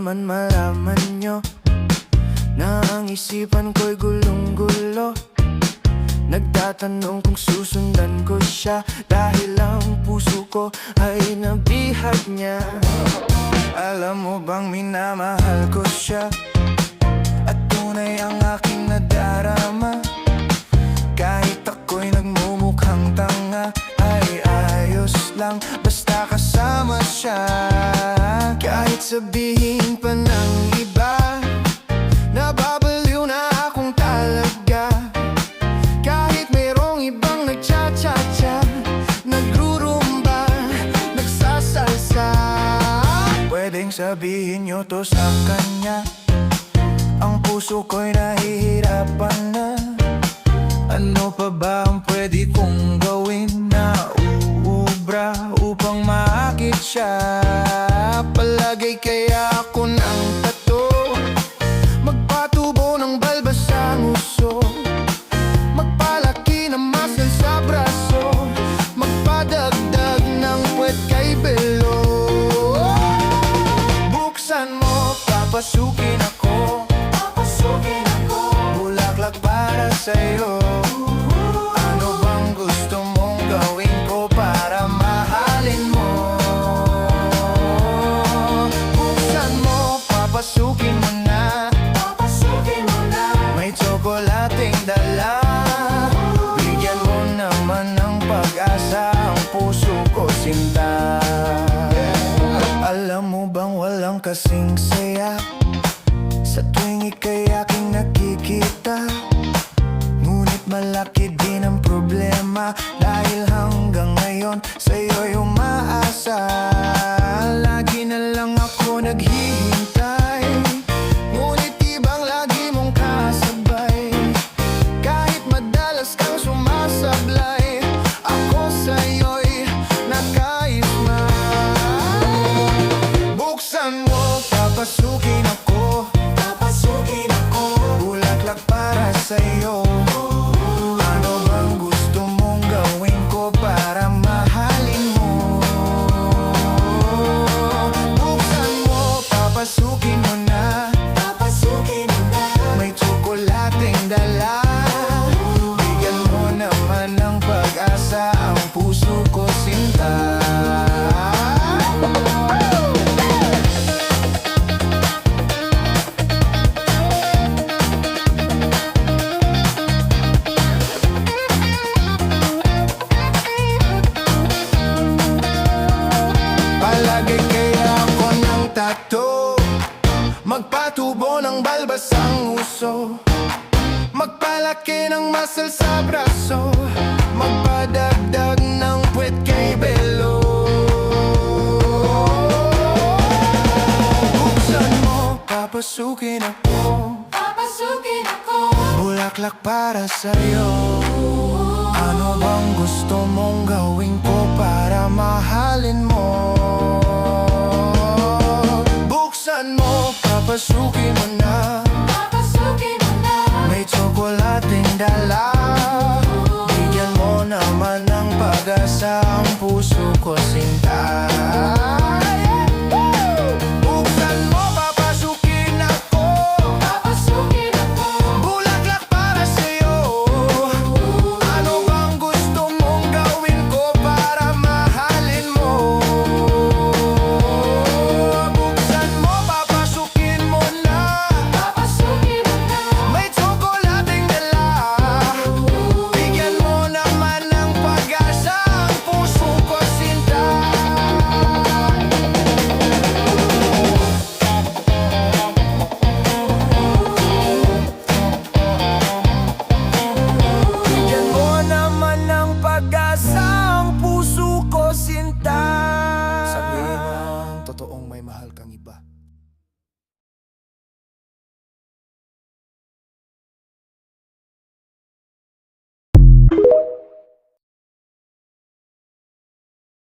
naman malaman nyo na ang isipan ko'y gulong-gulo. Nagtatanong kung susundan ko siya dahil ang puso ko ay nabihag niya. Alam mo bang minamahal ko siya at tunay ang aking nadarama. Kahit ako'y nagmumukhang tanga ay ayos lang basta kasama siya. Kahit sabihin pa ng iba, nababaliw na akong talaga. Kahit mayroong ibang nagcha-cha-cha, nagrurumba, nagsasalsa. Pwedeng sabihin nyo to sa kanya, ang puso ko'y nahihirapan na. Ano pa ba ang pwede kong gawin na uubra upang maakit siya? Palagay kaya ako ng tato, magpatubo ng balbas sa nguso, magpalaki ng muscle sa braso, magpadagdag ng puwet kay belo. Buksan mo, papasukin ako, bulaklak para sa'yo. Ano bang gusto mong gawin ko para mahalin mo? Buksan mo, papasukin mo na, may tsokolating dala. Bigyan mo naman ng pag-asa ang puso ko, sinta. Alam mo bang walang kasing saya sa tuwing ika'y aking nakikita? Ngunit malaki din ang problema dahil hanggang ngayon sa'yo'y umaasa. Lagi na lang ako naghihintay, ngunit ibang lagi mong kasabay. Kahit madalas kang sumasablay, ako sa'yo'y nakaisma. Buksan mo, papasukin ako, bulaklak para sa'yo. Ano bang gusto mong gawin ko para mahalin mo? Buksan mo, papasukin mo na, may tsokolating dala. Bigyan mo naman ng pag-asa ang puso ko, sinta. Palagay kaya ako ng tato, magpatubo ng balbas ang uso, magpalaki ng muscle sa braso, magpadagdag ng puwet kay belo. Buksan mo, papasukin ako, bulaklak para sa'yo. Ano bang gusto mong gawin ko para mahalin mo? Buksan mo, papasukin mo